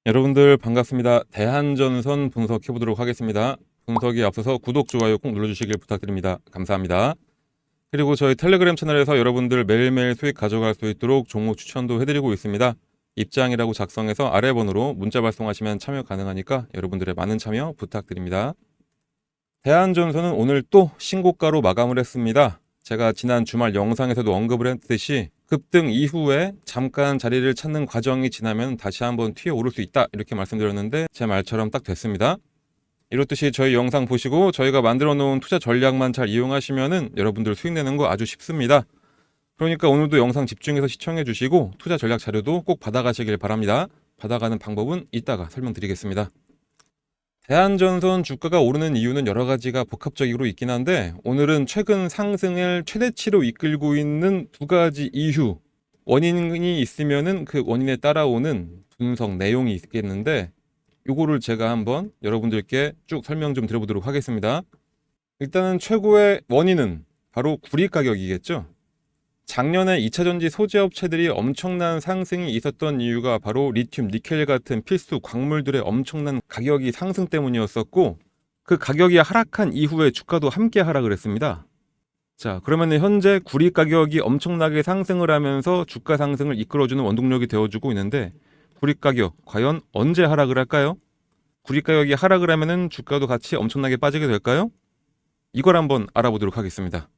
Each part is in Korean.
여러분들 반갑습니다. 대한전선 분석해 보도록 하겠습니다. 분석에 앞서서 구독, 좋아요 꼭 눌러주시길 부탁드립니다. 감사합니다. 그리고 저희 텔레그램 채널에서 여러분들 매일매일 수익 가져갈 수 있도록 종목 추천도 해드리고 있습니다. 입장이라고 작성해서 아래 번호로 문자 발송하시면 참여 가능하니까 여러분들의 많은 참여 부탁드립니다. 대한전선은 오늘 또 신고가로 마감을 했습니다. 제가 지난 주말 영상에서도 언급을 했듯이 급등 이후에 잠깐 자리를 찾는 과정이 지나면 다시 한번 튀어 오를 수 있다 이렇게 말씀드렸는데 제 말처럼 딱 됐습니다. 이렇듯이 저희 영상 보시고 저희가 만들어 놓은 투자 전략만 잘 이용하시면은 여러분들 수익 내는 거 아주 쉽습니다. 그러니까 오늘도 영상 집중해서 시청해 주시고 투자 전략 자료도 꼭 받아가시길 바랍니다. 받아가는 방법은 이따가 설명드리겠습니다. 대한전선 주가가 오르는 이유는 여러 가지가 복합적으로 있긴 한데 오늘은 최근 상승을 최대치로 이끌고 있는 두 가지 이유, 원인이 있으면은 그 원인에 따라오는 분석 내용이 있겠는데 요거를 제가 한번 여러분들께 쭉 설명 좀 드려보도록 하겠습니다. 일단은 최고의 원인은 바로 구리 가격이겠죠. 작년에 2차전지 소재업체들이 엄청난 상승이 있었던 이유가 바로 리튬, 니켈 같은 필수 광물들의 엄청난 가격이 상승 때문이었었고 그 가격이 하락한 이후에 주가도 함께 하락을 했습니다. 자, 그러면 현재 구리 가격이 엄청나게 상승을 하면서 주가 상승을 이끌어주는 원동력이 되어주고 있는데 구리 가격 과연 언제 하락을 할까요? 구리 가격이 하락을 하면은 주가도 같이 엄청나게 빠지게 될까요? 이걸 한번 알아보도록 하겠습니다.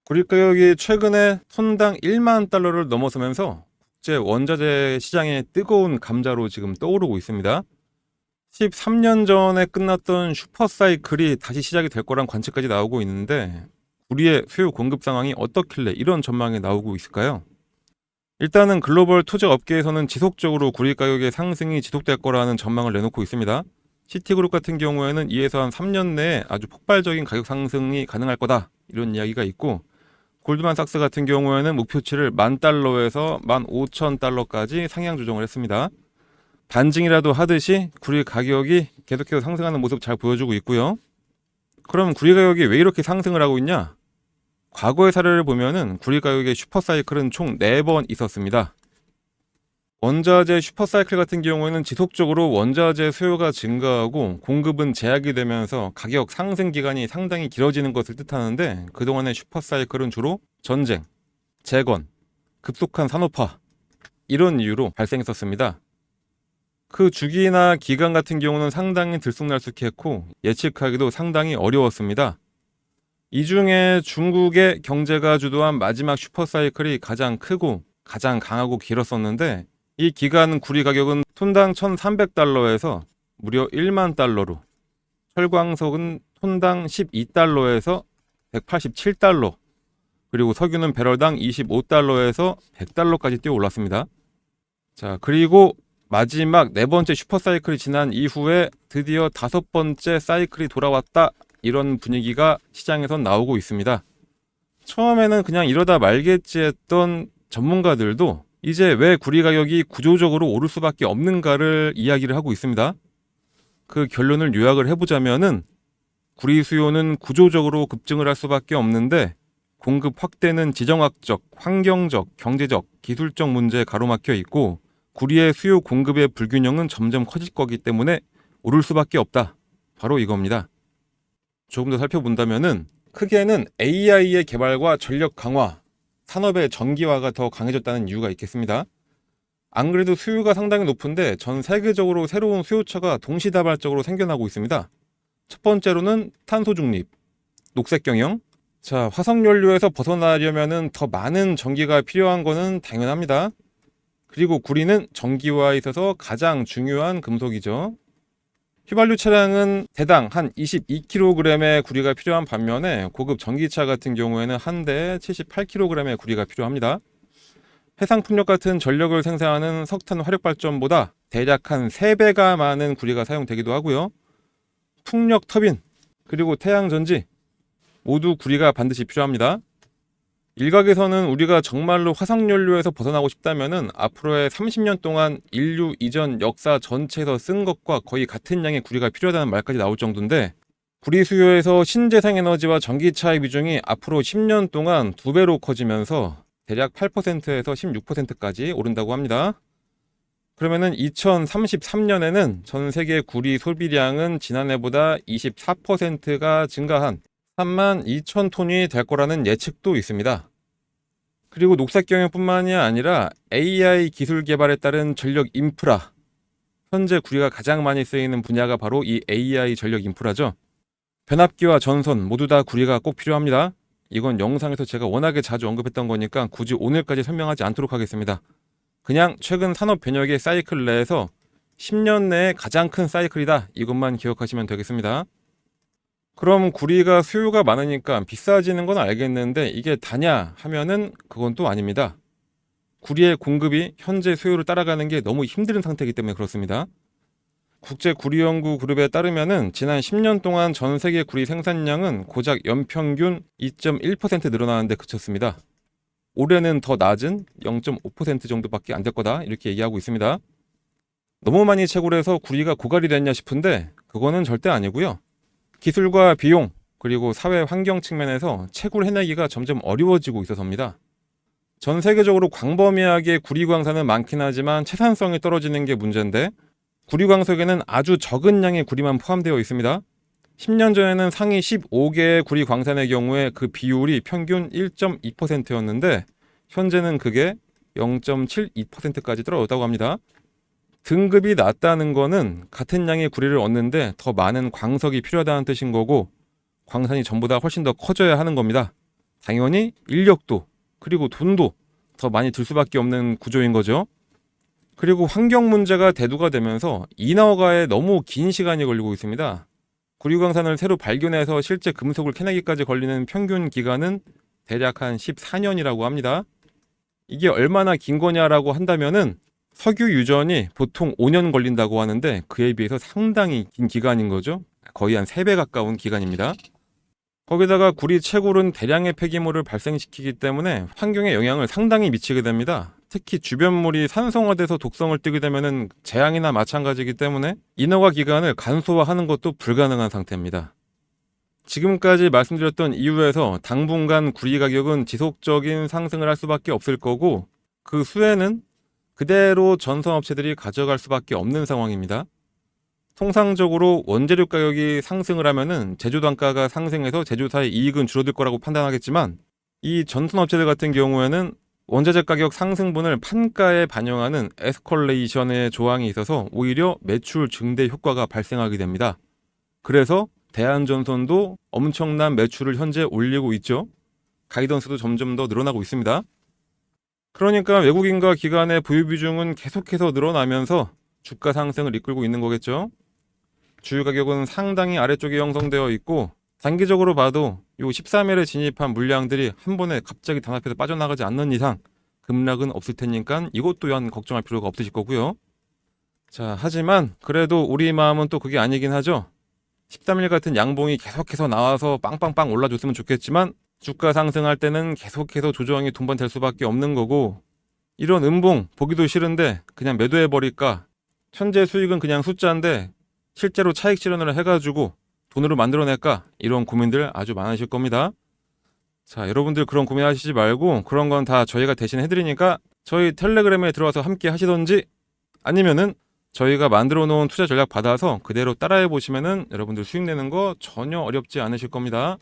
구리 가격이 최근에 톤당 1만 달러를 넘어서면서 국제 원자재 시장의 뜨거운 감자로 지금 떠오르고 있습니다. 13년 전에 끝났던 슈퍼사이클이 다시 시작이 될 거란 관측까지 나오고 있는데 구리의 수요 공급 상황이 어떻길래 이런 전망이 나오고 있을까요? 일단은 글로벌 투자 업계에서는 지속적으로 구리 가격의 상승이 지속될 거라는 전망을 내놓고 있습니다. 시티그룹 같은 경우에는 2에서 한 3년 내에 아주 폭발적인 가격 상승이 가능할 거다 이런 이야기가 있고 골드만삭스 같은 경우에는 목표치를 10,000달러에서 15,000달러까지 상향 조정을 했습니다. 반증이라도 하듯이 구리 가격이 계속해서 상승하는 모습 잘 보여주고 있고요. 그럼 구리 가격이 왜 이렇게 상승을 하고 있냐? 과거의 사례를 보면은 구리 가격의 슈퍼사이클은 총 4번 있었습니다. 원자재 슈퍼사이클 같은 경우에는 지속적으로 원자재 수요가 증가하고 공급은 제약이 되면서 가격 상승 기간이 상당히 길어지는 것을 뜻하는데 그동안의 슈퍼사이클은 주로 전쟁, 재건, 급속한 산업화 이런 이유로 발생했었습니다. 그 주기나 기간 같은 경우는 상당히 들쑥날쑥했고 예측하기도 상당히 어려웠습니다. 이 중에 중국의 경제가 주도한 마지막 슈퍼사이클이 가장 크고 가장 강하고 길었었는데 이 기간 구리 가격은 톤당 1,300달러에서 무려 1만 달러로, 철광석은 톤당 12달러에서 187달러, 그리고 석유는 배럴당 25달러에서 100달러까지 뛰어 올랐습니다. 자, 그리고 마지막 네 번째 슈퍼사이클이 지난 이후에 드디어 5번째 사이클이 돌아왔다 이런 분위기가 시장에선 나오고 있습니다. 처음에는 그냥 이러다 말겠지 했던 전문가들도 이제 왜 구리 가격이 구조적으로 오를 수밖에 없는가를 이야기를 하고 있습니다. 그 결론을 요약을 해보자면은 구리 수요는 구조적으로 급증을 할 수밖에 없는데 공급 확대는 지정학적, 환경적, 경제적, 기술적 문제에 가로막혀 있고 구리의 수요 공급의 불균형은 점점 커질 거기 때문에 오를 수밖에 없다. 바로 이겁니다. 조금 더 살펴본다면은 크게는 AI의 개발과 전력 강화, 산업의 전기화가 더 강해졌다는 이유가 있겠습니다. 안 그래도 수요가 상당히 높은데 전 세계적으로 새로운 수요처가 동시다발적으로 생겨나고 있습니다. 첫 번째로는 탄소 중립, 녹색 경영. 자, 화석연료에서 벗어나려면은 더 많은 전기가 필요한 거는 당연합니다. 그리고 구리는 전기화에 있어서 가장 중요한 금속이죠. 휘발유 차량은 대당 한 22kg의 구리가 필요한 반면에 고급 전기차 같은 경우에는 한 대에 78kg의 구리가 필요합니다. 해상풍력 같은 전력을 생산하는 석탄 화력발전보다 대략 한 3배가 많은 구리가 사용되기도 하고요. 풍력 터빈, 그리고 태양전지 모두 구리가 반드시 필요합니다. 일각에서는 우리가 정말로 화석연료에서 벗어나고 싶다면은 앞으로의 30년 동안 인류 이전 역사 전체에서 쓴 것과 거의 같은 양의 구리가 필요하다는 말까지 나올 정도인데 구리 수요에서 신재생에너지와 전기차의 비중이 앞으로 10년 동안 2배로 커지면서 대략 8%에서 16%까지 오른다고 합니다. 그러면은 2033년에는 전 세계 구리 소비량은 지난해보다 24%가 증가한 32,000톤이 될 거라는 예측도 있습니다. 그리고 녹색 경영뿐만이 아니라 AI 기술 개발에 따른 전력 인프라, 현재 구리가 가장 많이 쓰이는 분야가 바로 이 AI 전력 인프라죠. 변압기와 전선 모두 다 구리가 꼭 필요합니다. 이건 영상에서 제가 워낙에 자주 언급했던 거니까 굳이 오늘까지 설명하지 않도록 하겠습니다. 그냥 최근 산업 변혁의 사이클 내에서 10년 내에 가장 큰 사이클이다, 이것만 기억하시면 되겠습니다. 그럼 구리가 수요가 많으니까 비싸지는 건 알겠는데 이게 다냐 하면은 그건 또 아닙니다. 구리의 공급이 현재 수요를 따라가는 게 너무 힘든 상태이기 때문에 그렇습니다. 국제구리연구 그룹에 따르면은 지난 10년 동안 전 세계 구리 생산량은 고작 연평균 2.1% 늘어나는데 그쳤습니다. 올해는 더 낮은 0.5% 정도밖에 안 될 거다, 이렇게 얘기하고 있습니다. 너무 많이 채굴해서 구리가 고갈이 됐냐 싶은데 그거는 절대 아니고요. 기술과 비용 그리고 사회 환경 측면에서 채굴 해내기가 점점 어려워지고 있어서입니다. 전 세계적으로 광범위하게 구리 광산은 많긴 하지만 채산성이 떨어지는 게 문제인데, 구리 광석에는 아주 적은 양의 구리만 포함되어 있습니다. 10년 전에는 상위 15개의 구리 광산의 경우에 그 비율이 평균 1.2%였는데 현재는 그게 0.72%까지 떨어졌다고 합니다. 등급이 낮다는 거는 같은 양의 구리를 얻는데 더 많은 광석이 필요하다는 뜻인 거고, 광산이 전보다 훨씬 더 커져야 하는 겁니다. 당연히 인력도 그리고 돈도 더 많이 들 수밖에 없는 구조인 거죠. 그리고 환경 문제가 대두가 되면서 인허가에 너무 긴 시간이 걸리고 있습니다. 구리광산을 새로 발견해서 실제 금속을 캐내기까지 걸리는 평균 기간은 대략 한 14년이라고 합니다. 이게 얼마나 긴 거냐라고 한다면은 석유 유전이 보통 5년 걸린다고 하는데 그에 비해서 상당히 긴 기간인 거죠. 거의 한 3배 가까운 기간입니다. 거기다가 구리 채굴은 대량의 폐기물을 발생시키기 때문에 환경에 영향을 상당히 미치게 됩니다. 특히 주변물이 산성화돼서 독성을 띠게 되면 재앙이나 마찬가지이기 때문에 인허가 기간을 간소화하는 것도 불가능한 상태입니다. 지금까지 말씀드렸던 이유에서 당분간 구리 가격은 지속적인 상승을 할 수밖에 없을 거고, 그 수혜는 그대로 전선업체들이 가져갈 수밖에 없는 상황입니다. 통상적으로 원재료 가격이 상승을 하면은 제조 단가가 상승해서 제조사의 이익은 줄어들 거라고 판단하겠지만, 이 전선업체들 같은 경우에는 원자재 가격 상승분을 판가에 반영하는 에스컬레이션의 조항이 있어서 오히려 매출 증대 효과가 발생하게 됩니다. 그래서 대한전선도 엄청난 매출을 현재 올리고 있죠. 가이던스도 점점 더 늘어나고 있습니다. 그러니까 외국인과 기관의 보유 비중은 계속해서 늘어나면서 주가 상승을 이끌고 있는 거겠죠. 주유 가격은 상당히 아래쪽에 형성되어 있고, 단기적으로 봐도 요 13일에 진입한 물량들이 한 번에 갑자기 단합해서 빠져나가지 않는 이상 급락은 없을 테니까 이것 또한 걱정할 필요가 없으실 거고요. 자, 하지만 그래도 우리 마음은 또 그게 아니긴 하죠. 13일 같은 양봉이 계속해서 나와서 빵빵빵 올라줬으면 좋겠지만 주가 상승할 때는 계속해서 조정이 동반될 수밖에 없는 거고, 이런 음봉 보기도 싫은데 그냥 매도해버릴까, 현재 수익은 그냥 숫자인데 실제로 차익 실현을 해가지고 돈으로 만들어낼까, 이런 고민들 아주 많으실 겁니다. 자, 여러분들 그런 고민하시지 말고 그런 건 다 저희가 대신 해드리니까 저희 텔레그램에 들어와서 함께 하시던지, 아니면은 저희가 만들어 놓은 투자 전략 받아서 그대로 따라해 보시면은 여러분들 수익 내는 거 전혀 어렵지 않으실 겁니다.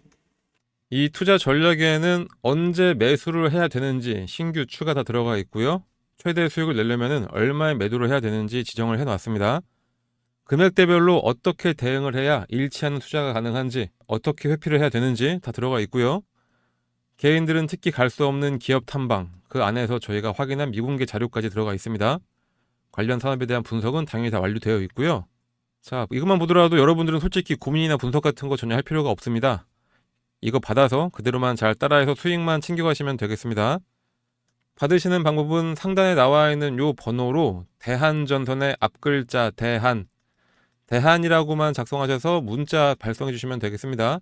이 투자 전략에는 언제 매수를 해야 되는지 신규 추가 다 들어가 있고요. 최대 수익을 내려면은 얼마에 매도를 해야 되는지 지정을 해 놨습니다. 금액대별로 어떻게 대응을 해야 일치하는 투자가 가능한지, 어떻게 회피를 해야 되는지 다 들어가 있고요. 개인들은 특히 갈 수 없는 기업 탐방, 그 안에서 저희가 확인한 미공개 자료까지 들어가 있습니다. 관련 산업에 대한 분석은 당연히 다 완료되어 있고요. 자, 이것만 보더라도 여러분들은 솔직히 고민이나 분석 같은 거 전혀 할 필요가 없습니다. 이거 받아서 그대로만 잘 따라해서 수익만 챙겨가시면 되겠습니다. 받으시는 방법은 상단에 나와 있는 요 번호로 대한전선의 앞글자 대한이라고만 작성하셔서 문자 발송해 주시면 되겠습니다.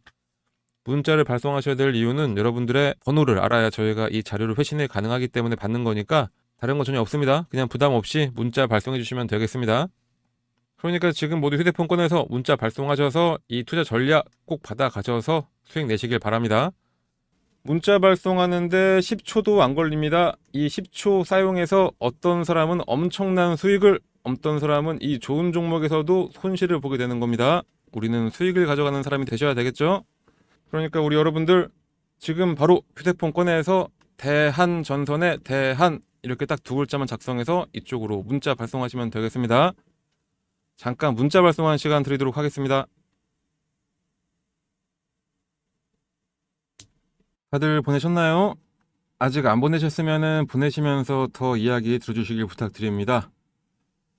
문자를 발송하셔야 될 이유는 여러분들의 번호를 알아야 저희가 이 자료를 회신이 가능하기 때문에 받는 거니까 다른 건 전혀 없습니다. 그냥 부담 없이 문자 발송해 주시면 되겠습니다. 그러니까 지금 모두 휴대폰 꺼내서 문자 발송하셔서 이 투자 전략 꼭 받아 가셔서 수익 내시길 바랍니다. 문자 발송하는데 10초도 안 걸립니다. 이 10초 사용해서 어떤 사람은 엄청난 수익을, 어떤 사람은 이 좋은 종목에서도 손실을 보게 되는 겁니다. 우리는 수익을 가져가는 사람이 되셔야 되겠죠? 그러니까 우리 여러분들 지금 바로 휴대폰 꺼내서 대한전선에 대한 이렇게 딱 두 글자만 작성해서 이쪽으로 문자 발송하시면 되겠습니다. 잠깐 문자 발송하는 시간 드리도록 하겠습니다. 다들 보내셨나요? 아직 안 보내셨으면 보내시면서 더 이야기 들어주시길 부탁드립니다.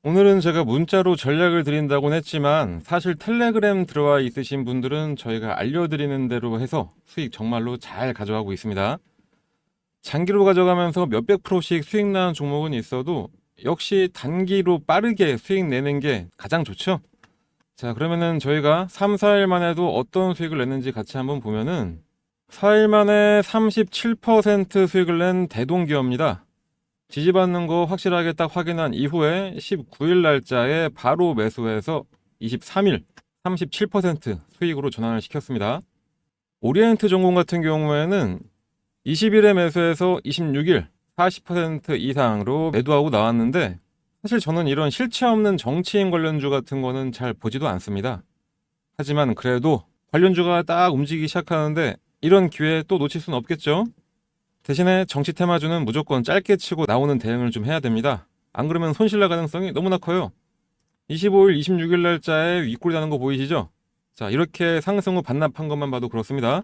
오늘은 제가 문자로 전략을 드린다고는 했지만 사실 텔레그램 들어와 있으신 분들은 저희가 알려드리는 대로 해서 수익 정말로 잘 가져가고 있습니다. 장기로 가져가면서 몇백 프로씩 수익 나는 종목은 있어도 역시 단기로 빠르게 수익 내는 게 가장 좋죠. 자, 그러면은 저희가 3, 4일 만에도 어떤 수익을 냈는지 같이 한번 보면은 4일 만에 37% 수익을 낸 대동기업입니다. 지지받는 거 확실하게 딱 확인한 이후에 19일 날짜에 바로 매수해서 23일 37% 수익으로 전환을 시켰습니다. 오리엔트 전공 같은 경우에는 20일에 매수해서 26일 40% 이상으로 매도하고 나왔는데 사실 저는 이런 실체 없는 정치인 관련주 같은 거는 잘 보지도 않습니다. 하지만 그래도 관련주가 딱 움직이기 시작하는데 이런 기회 또 놓칠 수는 없겠죠. 대신에 정치 테마주는 무조건 짧게 치고 나오는 대응을 좀 해야 됩니다. 안 그러면 손실 날 가능성이 너무나 커요. 25일, 26일 날짜에 윗골이 나는 거 보이시죠? 자, 이렇게 상승 후 반납한 것만 봐도 그렇습니다.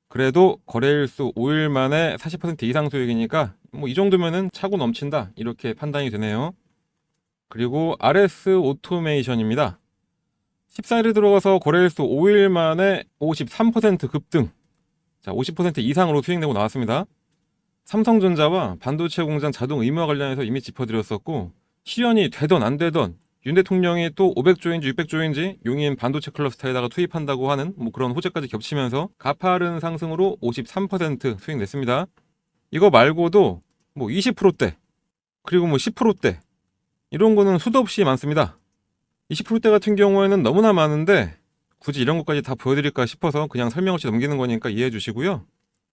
그래도 거래일수 5일 만에 40% 이상 수익이니까 뭐 이 정도면은 차고 넘친다 이렇게 판단이 되네요. 그리고 RS 오토메이션입니다. 14일에 들어가서 거래일수 5일 만에 53% 급등. 자, 50% 이상으로 수익 내고 나왔습니다. 삼성전자와 반도체 공장 자동 의무화 관련해서 이미 짚어드렸었고 실현이 되던 안 되던 윤 대통령이 또 500조인지 600조인지 용인 반도체 클러스터에다가 투입한다고 하는 뭐 그런 호재까지 겹치면서 가파른 상승으로 53% 수익 냈습니다. 이거 말고도 뭐 20%대 그리고 뭐 10%대 이런 거는 수도 없이 많습니다. 20%대 같은 경우에는 너무나 많은데 굳이 이런 것까지 다 보여드릴까 싶어서 그냥 설명 없이 넘기는 거니까 이해해 주시고요.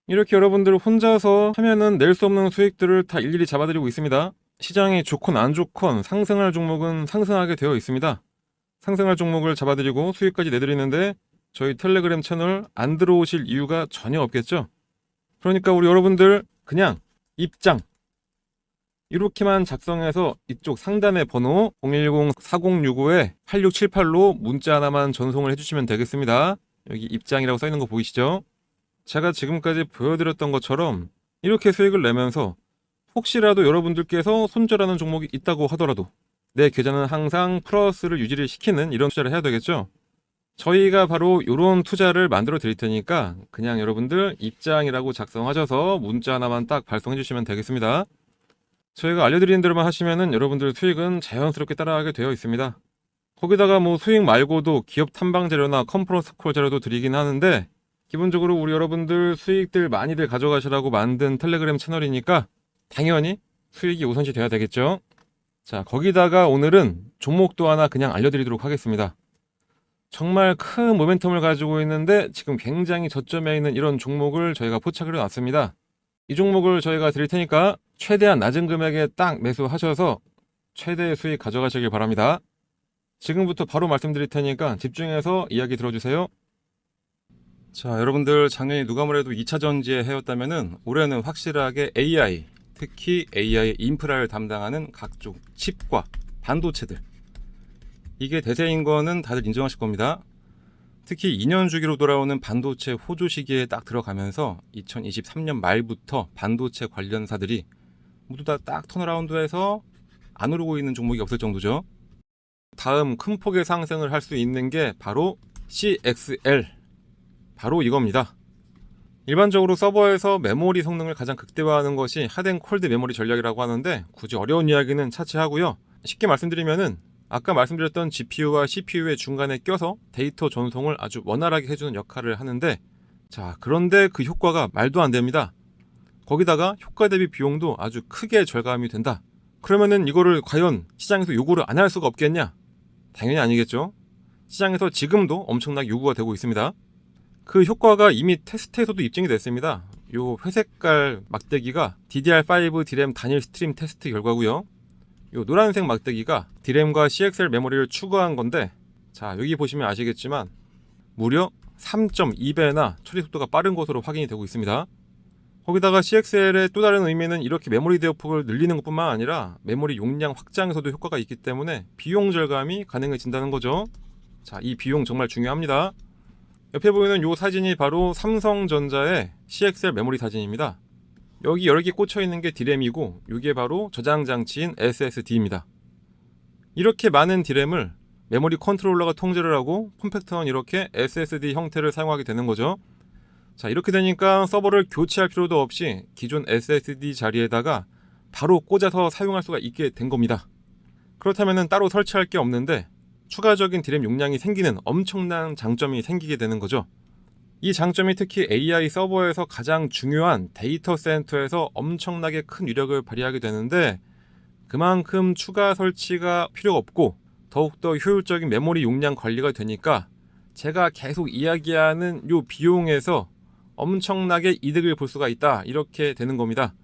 이렇게 여러분들 혼자서 하면은 낼 수 없는 수익들을 다 일일이 잡아드리고 있습니다. 시장이 좋건 안 좋건 상승할 종목은 상승하게 되어 있습니다. 상승할 종목을 잡아드리고 수익까지 내드리는데 저희 텔레그램 채널 안 들어오실 이유가 전혀 없겠죠. 그러니까 우리 여러분들 그냥 입장 이렇게만 작성해서 이쪽 상단의 번호 010-4065-8678로 문자 하나만 전송을 해주시면 되겠습니다. 여기 입장이라고 써있는 거 보이시죠? 제가 지금까지 보여드렸던 것처럼 이렇게 수익을 내면서 혹시라도 여러분들께서 손절하는 종목이 있다고 하더라도 내 계좌는 항상 플러스를 유지를 시키는 이런 투자를 해야 되겠죠. 저희가 바로 이런 투자를 만들어 드릴 테니까 그냥 여러분들 입장이라고 작성하셔서 문자 하나만 딱 발송해 주시면 되겠습니다. 저희가 알려드리는 대로만 하시면은 여러분들 수익은 자연스럽게 따라가게 되어 있습니다. 거기다가 뭐 수익 말고도 기업 탐방 자료나 컨퍼런스 콜 자료도 드리긴 하는데 기본적으로 우리 여러분들 수익들 많이들 가져가시라고 만든 텔레그램 채널이니까 당연히 수익이 우선시 돼야 되겠죠. 자, 거기다가 오늘은 종목도 하나 그냥 알려드리도록 하겠습니다. 정말 큰 모멘텀을 가지고 있는데 지금 굉장히 저점에 있는 이런 종목을 저희가 포착을 해놨습니다. 이 종목을 저희가 드릴 테니까 최대한 낮은 금액에 딱 매수하셔서 최대의 수익 가져가시길 바랍니다. 지금부터 바로 말씀드릴 테니까 집중해서 이야기 들어주세요. 자, 여러분들 작년에 누가 뭐래도 2차 전지의 해였다면은 올해는 확실하게 AI, 특히 AI 인프라를 담당하는 각종 칩과 반도체들 이게 대세인 거는 다들 인정하실 겁니다. 특히 2년 주기로 돌아오는 반도체 호조 시기에 딱 들어가면서 2023년 말부터 반도체 관련사들이 모두 다 딱 턴어라운드해서 안 오르고 있는 종목이 없을 정도죠. 다음 큰 폭의 상승을 할 수 있는 게 바로 CXL 바로 이겁니다. 일반적으로 서버에서 메모리 성능을 가장 극대화하는 것이 핫앤콜드 메모리 전략이라고 하는데 굳이 어려운 이야기는 차치하고요. 쉽게 말씀드리면은 아까 말씀드렸던 GPU와 CPU의 중간에 껴서 데이터 전송을 아주 원활하게 해주는 역할을 하는데 자, 그런데 그 효과가 말도 안 됩니다. 거기다가 효과 대비 비용도 아주 크게 절감이 된다. 그러면은 이거를 과연 시장에서 요구를 안 할 수가 없겠냐? 당연히 아니겠죠. 시장에서 지금도 엄청나게 요구가 되고 있습니다. 그 효과가 이미 테스트에서도 입증이 됐습니다. 요 회색깔 막대기가 DDR5 디램 단일 스트림 테스트 결과고요. 요 노란색 막대기가 디램과 CXL 메모리를 추가한 건데, 자 여기 보시면 아시겠지만 무려 3.2배나 처리 속도가 빠른 것으로 확인이 되고 있습니다. 거기다가 CXL의 또 다른 의미는 이렇게 메모리 대역폭을 늘리는 것뿐만 아니라 메모리 용량 확장에서도 효과가 있기 때문에 비용 절감이 가능해진다는 거죠. 자, 이 비용 정말 중요합니다. 옆에 보이는 이 사진이 바로 삼성전자의 CXL 메모리 사진입니다. 여기 여러 개 꽂혀 있는 게 디램이고, 이게 바로 저장 장치인 SSD입니다. 이렇게 많은 디램을 메모리 컨트롤러가 통제를 하고 폼팩터는 이렇게 SSD 형태를 사용하게 되는 거죠. 자, 이렇게 되니까 서버를 교체할 필요도 없이 기존 SSD 자리에다가 바로 꽂아서 사용할 수가 있게 된 겁니다. 그렇다면 따로 설치할 게 없는데 추가적인 디램 용량이 생기는 엄청난 장점이 생기게 되는 거죠. 이 장점이 특히 AI 서버에서 가장 중요한 데이터 센터에서 엄청나게 큰 위력을 발휘하게 되는데, 그만큼 추가 설치가 필요 없고 더욱더 효율적인 메모리 용량 관리가 되니까 제가 계속 이야기하는 요 비용에서 엄청나게 이득을 볼 수가 있다, 이렇게 되는 겁니다.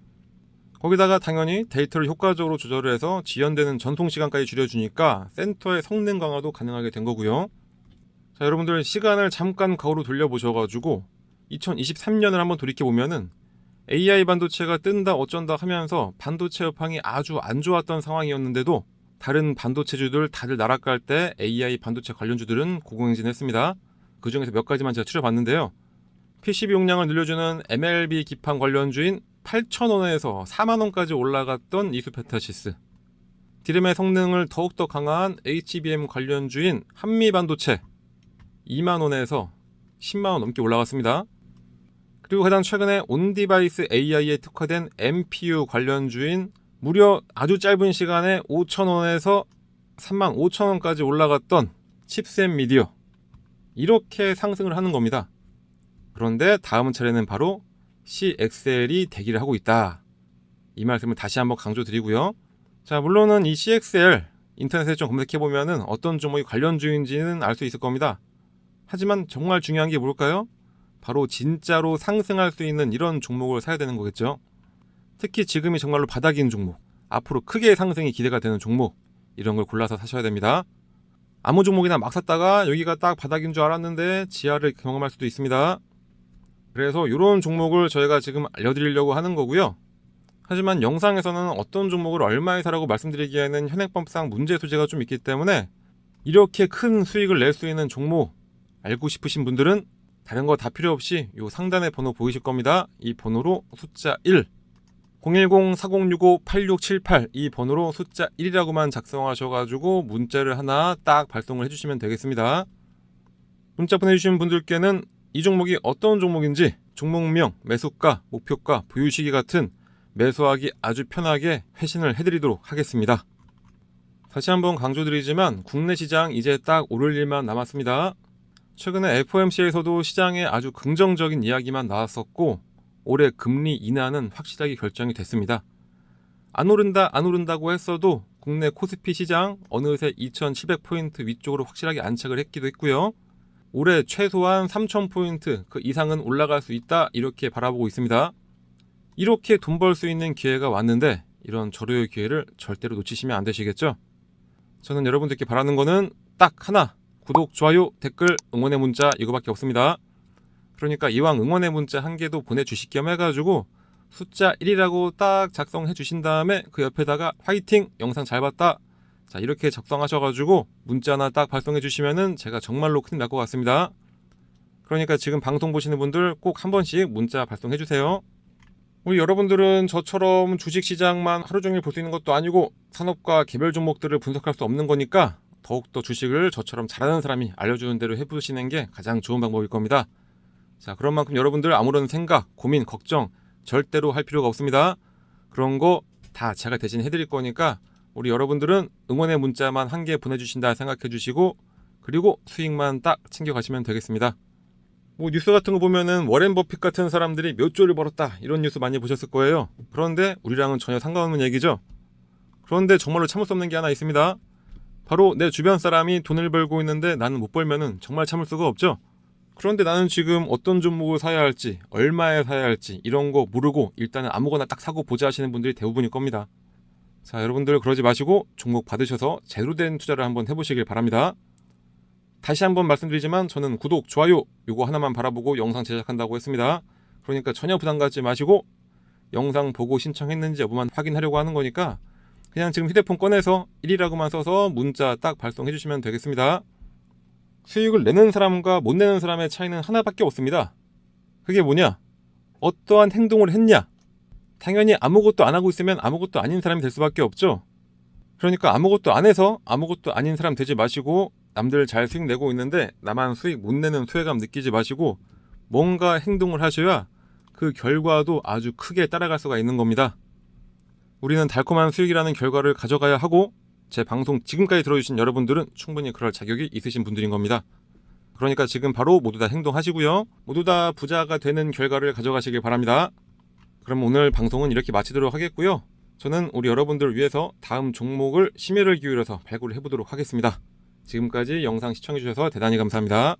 거기다가 당연히 데이터를 효과적으로 조절을 해서 지연되는 전송 시간까지 줄여주니까 센터의 성능 강화도 가능하게 된 거고요. 자, 여러분들 시간을 잠깐 거울로 돌려보셔가지고 2023년을 한번 돌이켜보면은 AI 반도체가 뜬다 어쩐다 하면서 반도체 여팡이 아주 안 좋았던 상황이었는데도 다른 반도체주들 다들 나락갈 때 AI 반도체 관련주들은 고공행진했습니다. 그 중에서 몇 가지만 제가 추려봤는데요. PCB 용량을 늘려주는 MLB 기판 관련주인 8,000원에서 40,000원까지 올라갔던 이수페타시스, 디램의 성능을 더욱더 강화한 HBM 관련주인 한미반도체 20,000원에서 100,000원 넘게 올라갔습니다. 그리고 가장 최근에 온디바이스 AI에 특화된 MPU 관련주인 무려 아주 짧은 시간에 5,000원에서 35,000원까지 올라갔던 칩셋 미디어, 이렇게 상승을 하는 겁니다. 그런데 다음 차례는 바로 CXL이 대기를 하고 있다, 이 말씀을 다시 한번 강조드리고요. 자, 물론은 이 CXL 인터넷에 좀 검색해보면은 어떤 종목이 관련주인지는 알 수 있을 겁니다. 하지만 정말 중요한 게 뭘까요? 바로 진짜로 상승할 수 있는 이런 종목을 사야 되는 거겠죠. 특히 지금이 정말로 바닥인 종목, 앞으로 크게 상승이 기대가 되는 종목, 이런 걸 골라서 사셔야 됩니다. 아무 종목이나 막 샀다가 여기가 딱 바닥인 줄 알았는데 지하를 경험할 수도 있습니다. 그래서 이런 종목을 저희가 지금 알려드리려고 하는 거고요. 하지만 영상에서는 어떤 종목을 얼마에 사라고 말씀드리기에는 현행법상 문제 소지가 좀 있기 때문에 이렇게 큰 수익을 낼 수 있는 종목 알고 싶으신 분들은 다른 거 다 필요 없이 이 상단에 번호 보이실 겁니다. 이 번호로 숫자 1, 010-4065-8678, 이 번호로 숫자 1이라고만 작성하셔가지고 문자를 하나 딱 발송을 해주시면 되겠습니다. 문자 보내주신 분들께는 이 종목이 어떤 종목인지 종목명, 매수가, 목표가, 보유시기 같은 매수하기 아주 편하게 회신을 해드리도록 하겠습니다. 다시 한번 강조드리지만 국내 시장 이제 딱 오를 일만 남았습니다. 최근에 FOMC에서도 시장에 아주 긍정적인 이야기만 나왔었고 올해 금리 인하는 확실하게 결정이 됐습니다. 안 오른다고 했어도 국내 코스피 시장 어느새 2700포인트 위쪽으로 확실하게 안착을 했기도 했고요. 올해 최소한 3000포인트 그 이상은 올라갈 수 있다, 이렇게 바라보고 있습니다. 이렇게 돈 벌 수 있는 기회가 왔는데 이런 절호의 기회를 절대로 놓치시면 안 되시겠죠? 저는 여러분들께 바라는 거는 딱 하나, 구독, 좋아요, 댓글, 응원의 문자, 이거밖에 없습니다. 그러니까 이왕 응원의 문자 한 개도 보내주실 겸 해가지고 숫자 1이라고 딱 작성해 주신 다음에 그 옆에다가 화이팅! 영상 잘 봤다! 자, 이렇게 작성하셔가지고 문자 하나 딱 발송해 주시면은 제가 정말로 큰일 날 것 같습니다. 그러니까 지금 방송 보시는 분들 꼭 한 번씩 문자 발송해 주세요. 우리 여러분들은 저처럼 주식시장만 하루 종일 볼 수 있는 것도 아니고 산업과 개별 종목들을 분석할 수 없는 거니까 더욱더 주식을 저처럼 잘하는 사람이 알려주는 대로 해보시는 게 가장 좋은 방법일 겁니다. 자, 그런 만큼 여러분들 아무런 생각, 고민, 걱정 절대로 할 필요가 없습니다. 그런 거 다 제가 대신 해드릴 거니까 우리 여러분들은 응원의 문자만 한 개 보내주신다 생각해 주시고 그리고 수익만 딱 챙겨가시면 되겠습니다. 뭐 뉴스 같은 거 보면은 워렌 버핏 같은 사람들이 몇 조를 벌었다 이런 뉴스 많이 보셨을 거예요. 그런데 우리랑은 전혀 상관없는 얘기죠. 그런데 정말로 참을 수 없는 게 하나 있습니다. 바로 내 주변 사람이 돈을 벌고 있는데 나는 못 벌면은 정말 참을 수가 없죠. 그런데 나는 지금 어떤 종목을 사야 할지, 얼마에 사야 할지 이런 거 모르고 일단은 아무거나 딱 사고 보자 하시는 분들이 대부분일 겁니다. 자, 여러분들 그러지 마시고 종목 받으셔서 제대로 된 투자를 한번 해보시길 바랍니다. 다시 한번 말씀드리지만 저는 구독, 좋아요 요거 하나만 바라보고 영상 제작한다고 했습니다. 그러니까 전혀 부담 갖지 마시고 영상 보고 신청했는지 여부만 확인하려고 하는 거니까 그냥 지금 휴대폰 꺼내서 1이라고만 써서 문자 딱 발송해 주시면 되겠습니다. 수익을 내는 사람과 못 내는 사람의 차이는 하나밖에 없습니다. 그게 뭐냐? 어떠한 행동을 했냐? 당연히 아무것도 안 하고 있으면 아무것도 아닌 사람이 될 수밖에 없죠. 그러니까 아무것도 안 해서 아무것도 아닌 사람 되지 마시고 남들 잘 수익 내고 있는데 나만 수익 못 내는 소외감 느끼지 마시고 뭔가 행동을 하셔야 그 결과도 아주 크게 따라갈 수가 있는 겁니다. 우리는 달콤한 수익이라는 결과를 가져가야 하고 제 방송 지금까지 들어주신 여러분들은 충분히 그럴 자격이 있으신 분들인 겁니다. 그러니까 지금 바로 모두 다 행동하시고요. 모두 다 부자가 되는 결과를 가져가시길 바랍니다. 그럼 오늘 방송은 이렇게 마치도록 하겠고요. 저는 우리 여러분들을 위해서 다음 종목을 심혈을 기울여서 발굴을 해보도록 하겠습니다. 지금까지 영상 시청해주셔서 대단히 감사합니다.